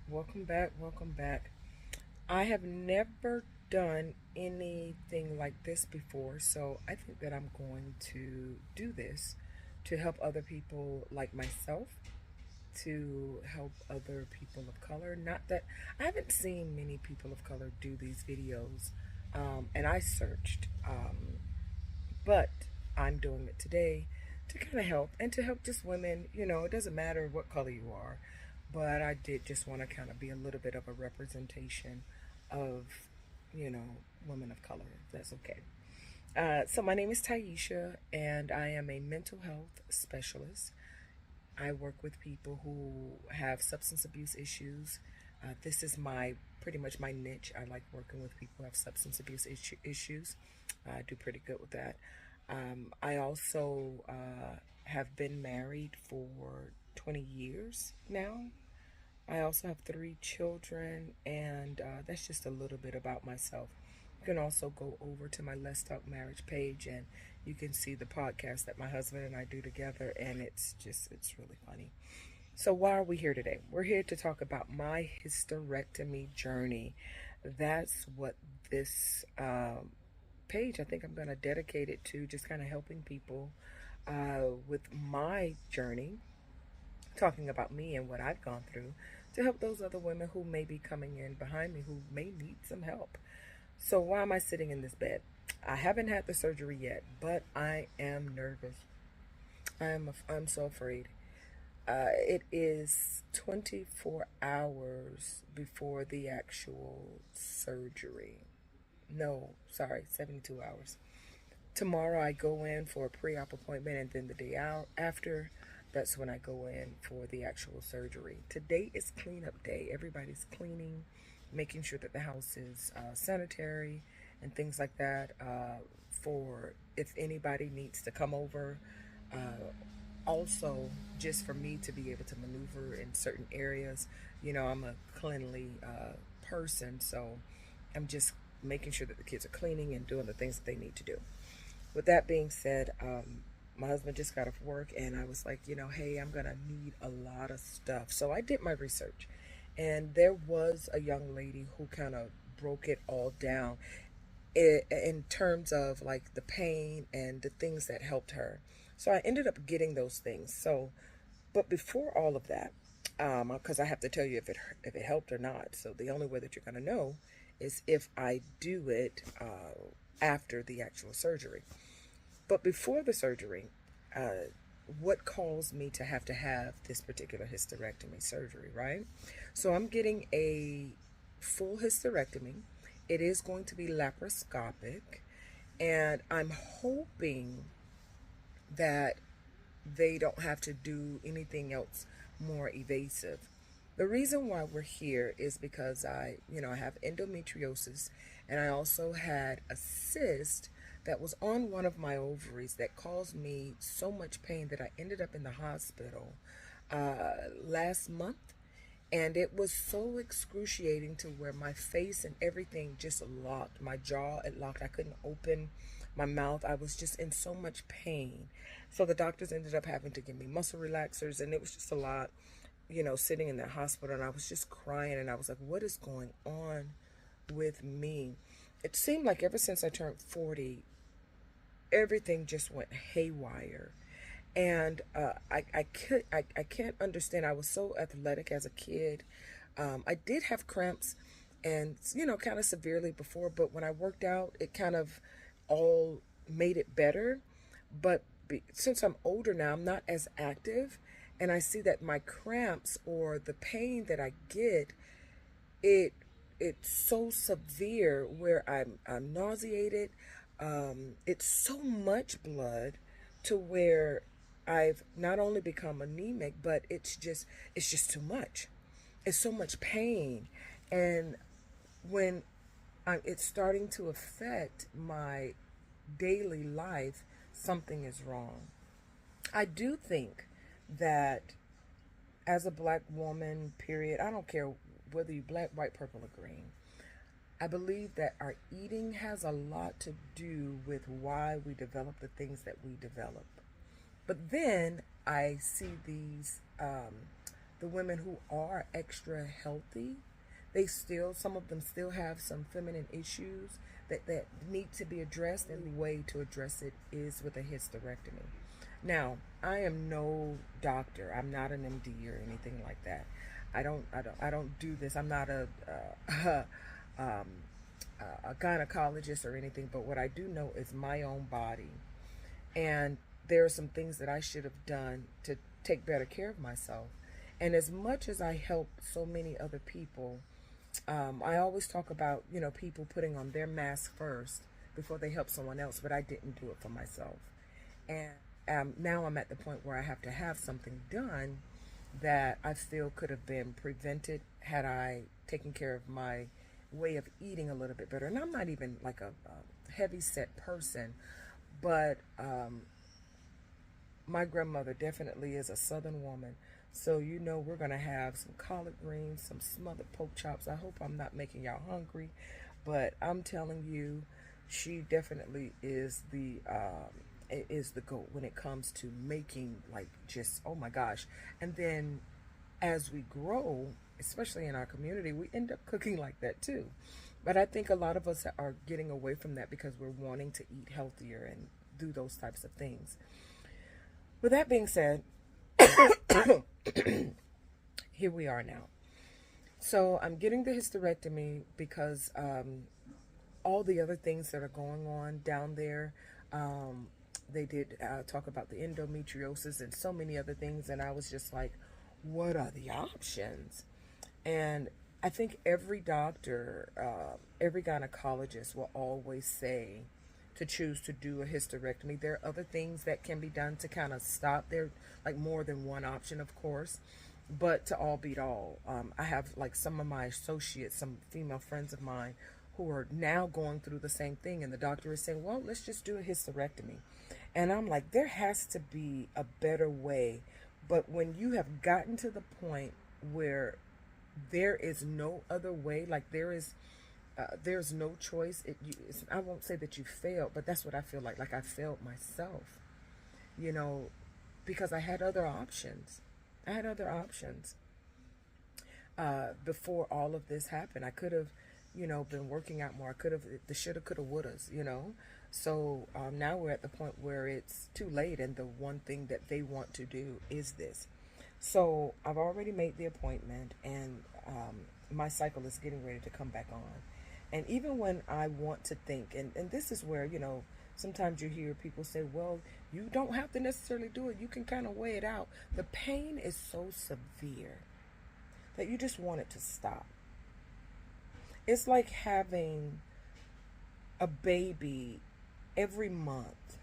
Welcome back. Welcome back. I have never done anything like this before, so I think that I'm going to do this to help other people like myself, to help other people of color. Not that I haven't seen many people of color do these videos, and I searched, but I'm doing it today to kind of help and to help just women. It doesn't matter what color you are, but I did just want to kind of be a little bit of a representation of, you know, women of color, if that's okay. So my name is Taisha, and I am a mental health specialist. I work with people who have substance abuse issues. This is my pretty much my niche. I like working with people who have substance abuse issues. I do pretty good with that. I also have been married for 20 years now. I also have three children, and that's just a little bit about myself. You can also go over to my Let's Talk Marriage page, and you can see the podcast that my husband and I do together, and it's really funny. So, why are we here today? We're here to talk about my hysterectomy journey. That's what this page, I think I'm going to dedicate it to, just kind of helping people with my journey, talking about me and what I've gone through to help those other women who may be coming in behind me who may need some help. So, why am I sitting in this bed? I haven't had the surgery yet, but I am nervous. I'm so afraid. It is 24 hours before the actual surgery. No, sorry, 72 hours. Tomorrow I go in for a pre-op appointment, and then the day out after, that's when I go in for the actual surgery. Today is cleanup day. Everybody's cleaning, making sure that the house is sanitary and things like that, for if anybody needs to come over. Also, just for me to be able to maneuver in certain areas. I'm a cleanly person, so I'm just making sure that the kids are cleaning and doing the things that they need to do. With that being said, my husband just got off work, and I was like, hey, I'm going to need a lot of stuff. So I did my research, and there was a young lady who kind of broke it all down in terms of like the pain and the things that helped her. So I ended up getting those things. So, but before all of that, because I have to tell you if it helped or not. So the only way that you're going to know is if I do it after the actual surgery. But before the surgery, what caused me to have this particular hysterectomy surgery, right? So I'm getting a full hysterectomy. It is going to be laparoscopic, and I'm hoping that they don't have to do anything else more evasive. The reason why we're here is because I have endometriosis, and I also had a cyst that was on one of my ovaries that caused me so much pain that I ended up in the hospital last month. And it was so excruciating to where my face and everything just locked. My jaw, it locked. I couldn't open my mouth. I was just in so much pain. So the doctors ended up having to give me muscle relaxers, and it was just a lot, sitting in that hospital. And I was just crying, and I was like, what is going on with me? It seemed like ever since I turned 40, everything just went haywire. And I can't understand. I was so athletic as a kid. I did have cramps, and kind of severely before, but when I worked out, it kind of all made it better. But since I'm older now, I'm not as active, and I see that my cramps or the pain that I get, it it's so severe where I'm nauseated. It's so much blood to where I've not only become anemic, but it's just too much. It's so much pain, and when it's starting to affect my daily life, something is wrong. I do think that as a black woman, period, I don't care whether you black, white, purple, or green. I believe that our eating has a lot to do with why we develop the things that we develop. But then I see the women who are extra healthy, some of them still have some feminine issues that need to be addressed, and the way to address it is with a hysterectomy. Now, I am no doctor. I'm not an MD or anything like that. I don't do this. I'm not um, a gynecologist or anything. But what I do know is my own body, and there are some things that I should have done to take better care of myself. And as much as I help so many other people, I always talk about, people putting on their mask first before they help someone else, but I didn't do it for myself. And now I'm at the point where I have to have something done that I feel could have been prevented had I taken care of my way of eating a little bit better. And I'm not even like a heavy set person, but my grandmother definitely is a Southern woman. So, we're going to have some collard greens, some smothered pork chops. I hope I'm not making y'all hungry, but I'm telling you, she definitely is the goat when it comes to making, like, just, oh my gosh. And then as we grow, especially in our community, we end up cooking like that too. But I think a lot of us are getting away from that because we're wanting to eat healthier and do those types of things. With that being said, here we are now. So I'm getting the hysterectomy because all the other things that are going on down there, they did talk about the endometriosis and so many other things, and I was just like, what are the options? And I think every doctor, every gynecologist will always say to choose to do a hysterectomy. There are other things that can be done to kind of stop. There, like, more than one option, of course, but to all beat all, I have, like, some of my associates, some female friends of mine who are now going through the same thing, and the doctor is saying, well, let's just do a hysterectomy. And I'm like, there has to be a better way. But when you have gotten to the point where there is no other way, like there's no choice. I won't say that you failed, but that's what I feel like. Like, I failed myself, because I had other options. Before all of this happened. I could have, been working out more. I could have, the shoulda, coulda, wouldas, So now we're at the point where it's too late, and the one thing that they want to do is this. So I've already made the appointment, and my cycle is getting ready to come back on. And even when I want to think, and this is where, sometimes you hear people say, well, you don't have to necessarily do it. You can kind of weigh it out. The pain is so severe that you just want it to stop. It's like having a baby every month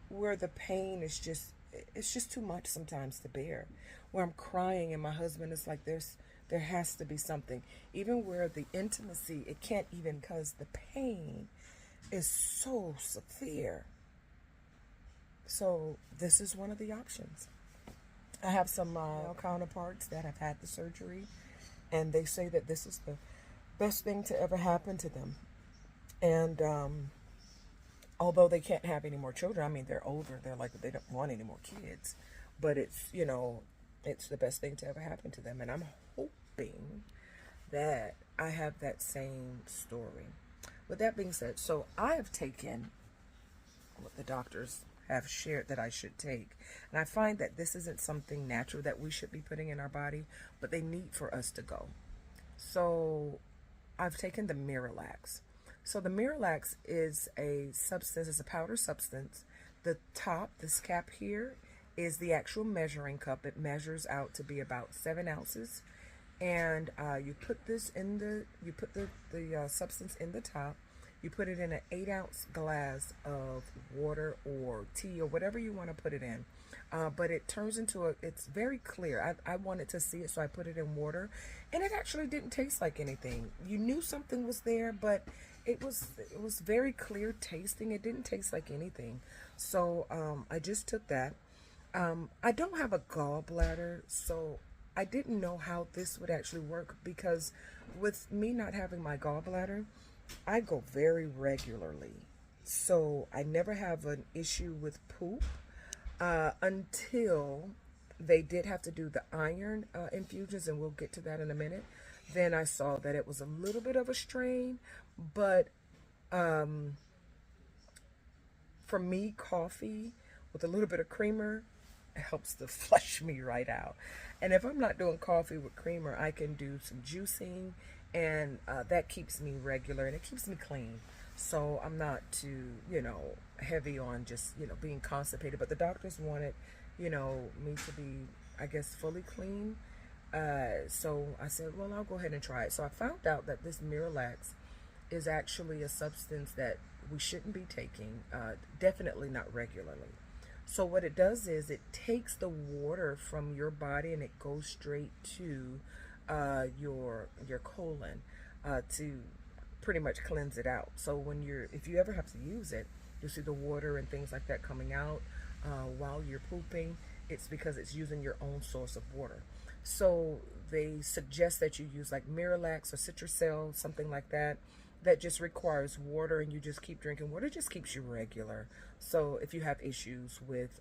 where the pain is it's just too much sometimes to bear. Where I'm crying and my husband is like, there has to be something. Even where the intimacy, it can't even, because the pain is so severe. So this is one of the options. I have some counterparts that have had the surgery, and they say that this is the best thing to ever happen to them. And although they can't have any more children, I mean, they're older, they're like, they don't want any more kids, but it's, it's the best thing to ever happen to them. And I'm hoping that I have that same story. With that being said, so I have taken what the doctors have shared that I should take, and I find that this isn't something natural that we should be putting in our body, but they need for us to go. So I've taken the Miralax. So the Miralax is a substance, it's a powder substance. The top, this cap here, is the actual measuring cup. It measures out to be about 7 ounces. And you put this in you put the substance in the top. You put it in an 8-ounce glass of water or tea or whatever you want to put it in. But it turns into it's very clear. I wanted to see it, so I put it in water. And it actually didn't taste like anything. You knew something was there, but it was very clear tasting. It didn't taste like anything. So I just took that. I don't have a gallbladder, so I didn't know how this would actually work, because with me not having my gallbladder, I go very regularly. So I never have an issue with poop until they did have to do the iron infusions, and we'll get to that in a minute. Then I saw that it was a little bit of a strain, but um, for me, coffee with a little bit of creamer helps to flush me right out. And if I'm not doing coffee with creamer, I can do some juicing, and that keeps me regular and it keeps me clean. So I'm not too, heavy on just, being constipated. But the doctors wanted, me to be, I guess, fully clean. So I said, well, I'll go ahead and try it. So I found out that this Miralax is actually a substance that we shouldn't be taking, definitely not regularly. So what it does is it takes the water from your body and it goes straight to your colon to pretty much cleanse it out. So if you ever have to use it, you'll see the water and things like that coming out while you're pooping. It's because it's using your own source of water. So they suggest that you use like Miralax or Citracel, something like that, that just requires water, and you just keep drinking water. It just keeps you regular. So if you have issues with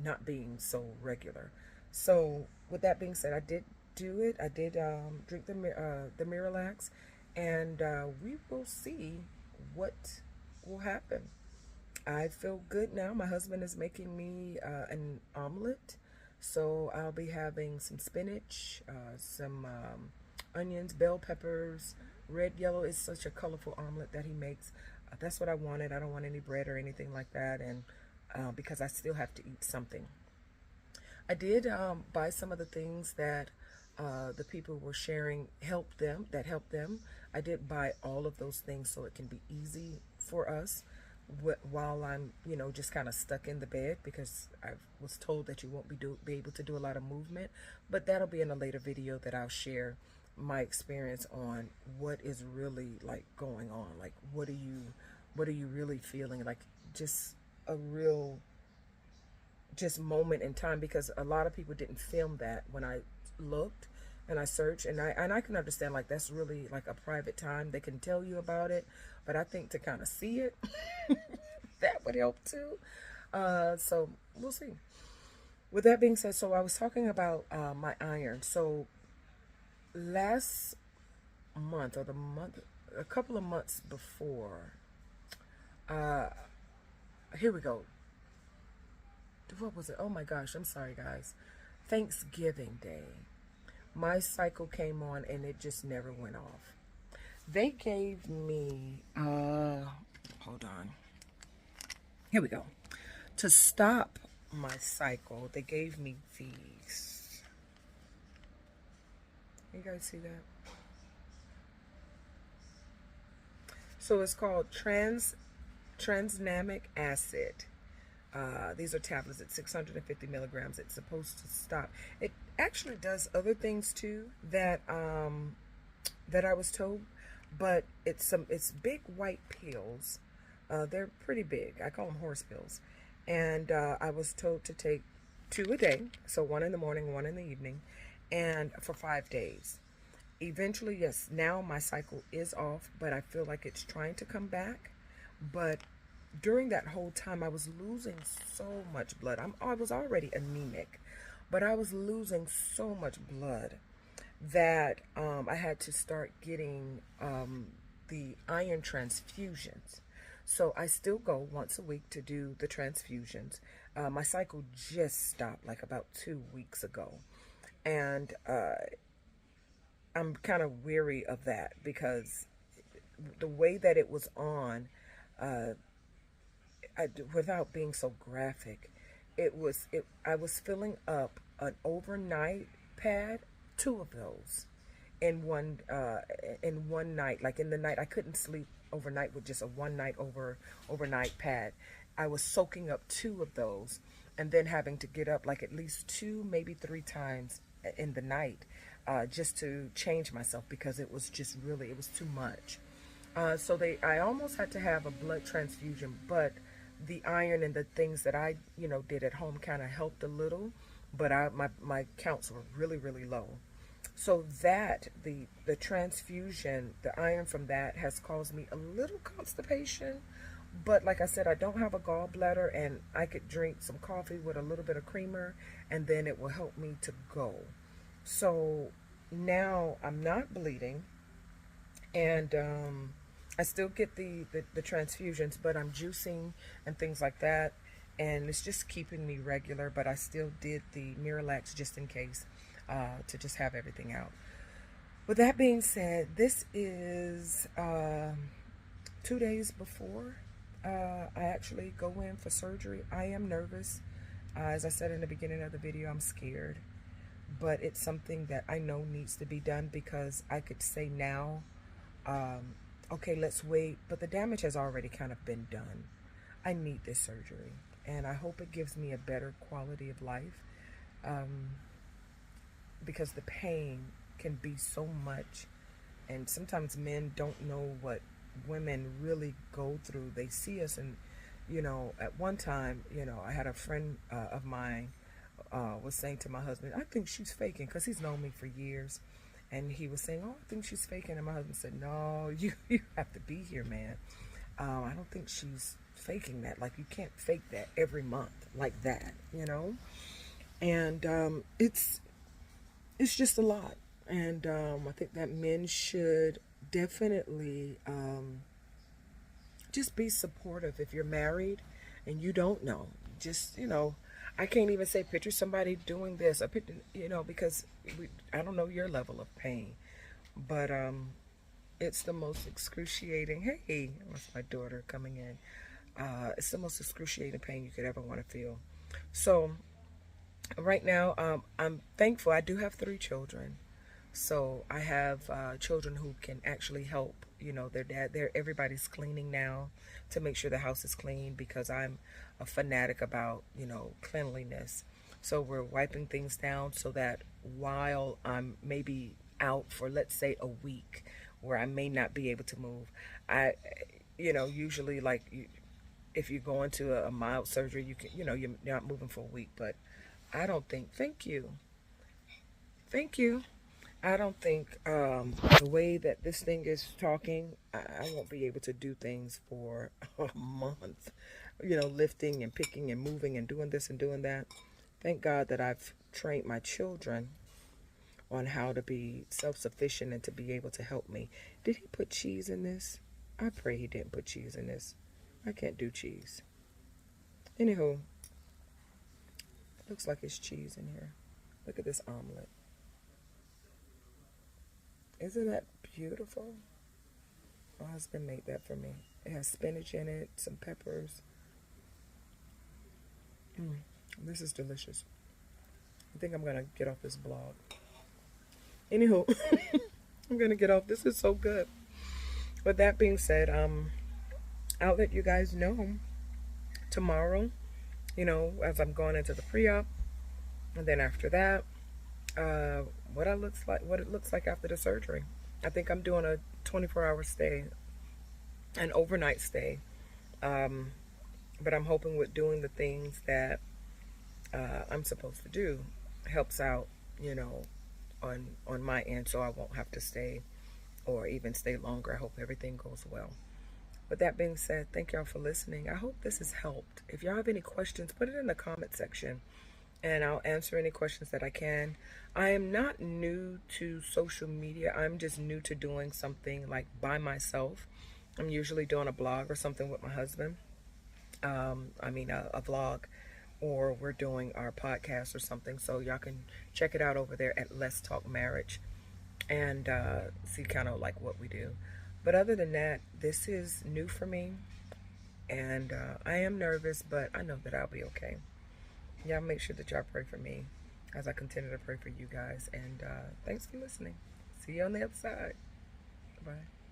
not being so regular. So with that being said, I did do it. I did drink the Miralax, and we will see what will happen. I feel good now. My husband is making me an omelet. So I'll be having some spinach, some onions, bell peppers, red, yellow. It's such a colorful omelet that he makes. That's what I wanted. I don't want any bread or anything like that, and because I still have to eat something. I did buy some of the things that the people were sharing helped them. I did buy all of those things so it can be easy for us while I'm, just kind of stuck in the bed, because I was told that you won't be able to do a lot of movement. But that'll be in a later video that I'll share my experience on what is really like going on. Like, what are you really feeling? Like, just a real just moment in time, because a lot of people didn't film that when I looked and I searched, and I can understand, like, that's really like a private time. They can tell you about it, but I think to kind of see it, that would help too. So we'll see. With that being said, so I was talking about my iron. So last month, or a couple of months before, here we go. What was it? Oh my gosh, I'm sorry guys. Thanksgiving Day, my cycle came on and it just never went off. They gave me, hold on. Here we go. To stop my cycle, they gave me these. You guys see that? So it's called tranexamic acid. These are tablets at 650 milligrams. It's supposed to stop. It actually does other things too that that I was told, but it's big white pills. They're pretty big. I call them horse pills, and I was told to take 2 a day, so 1 in the morning, 1 in the evening, and for 5 days. Eventually, yes, now my cycle is off, but I feel like it's trying to come back. But during that whole time, I was losing so much blood. I was already anemic, but I was losing so much blood that I had to start getting the iron transfusions. So I still go once a week to do the transfusions. My cycle just stopped like about 2 weeks ago. And I'm kind of weary of that, because the way that it was on, without being so graphic, I was filling up an overnight pad, 2 of those in one night. Like in the night, I couldn't sleep overnight with just a overnight pad. I was soaking up 2 of those, and then having to get up like at least 2, maybe 3 times in the night, just to change myself, because it was just really, it was too much. So I almost had to have a blood transfusion, but the iron and the things that I, did at home kind of helped a little, but my counts were really, really low. So that, the transfusion, the iron from that has caused me a little constipation, But like I said, I don't have a gallbladder, and I could drink some coffee with a little bit of creamer, and then it will help me to go. So now I'm not bleeding, and I still get the transfusions, but I'm juicing and things like that, and it's just keeping me regular. But I still did the Miralax just in case, to just have everything out. With that being said, this is 2 days before I actually go in for surgery. I am nervous. As I said in the beginning of the video, I'm scared. But it's something that I know needs to be done, because I could say now, okay, let's wait. But the damage has already kind of been done. I need this surgery. And I hope it gives me a better quality of life. Because the pain can be so much. And sometimes men don't know what women really go through. They see us, and at one time, I had a friend of mine was saying to my husband, I think she's faking, because he's known me for years, and he was saying, oh, I think she's faking, and my husband said, no, you have to be here, man. I don't think she's faking that. Like, you can't fake that every month like that, and it's just a lot. And I think that men should definitely just be supportive. If you're married and you don't know, just, I can't even say picture somebody doing this, or picture, because I don't know your level of pain, but it's the most excruciating. Hey, that's my daughter coming in. It's the most excruciating pain you could ever want to feel. So right now, I'm thankful. I do have 3 children. So I have children who can actually help, their dad. Everybody's cleaning now to make sure the house is clean, because I'm a fanatic about, cleanliness. So we're wiping things down so that while I'm maybe out for, let's say, a week, where I may not be able to move, usually, like, if you go into a mild surgery, you can, you're not moving for a week. But I don't think, thank you. I don't think the way that this thing is talking, I won't be able to do things for a month. Lifting and picking and moving and doing this and doing that. Thank God that I've trained my children on how to be self-sufficient and to be able to help me. Did he put cheese in this? I pray he didn't put cheese in this. I can't do cheese. Anywho, looks like it's cheese in here. Look at this omelet. Isn't that beautiful? My husband made that for me. It has spinach in it, some peppers. This is delicious. I think I'm going to get off this blog. Anywho, I'm going to get off. This is so good. With that being said, I'll let you guys know tomorrow, as I'm going into the pre-op. And then after that, what it looks like after the surgery. I think I'm doing a 24-hour stay, an overnight stay. But I'm hoping with doing the things that I'm supposed to do helps out, on my end, so I won't have to stay or even stay longer. I hope everything goes well. With that being said, thank y'all for listening. I hope this has helped. If y'all have any questions, put it in the comment section, and I'll answer any questions that I can. I am not new to social media. I'm just new to doing something like by myself. I'm usually doing a blog or something with my husband. A vlog, or we're doing our podcast or something. So y'all can check it out over there at Let's Talk Marriage, and see kind of like what we do. But other than that, this is new for me, and I am nervous, but I know that I'll be okay. Y'all make sure that y'all pray for me as I continue to pray for you guys. And thanks for listening. See you on the other side. Bye.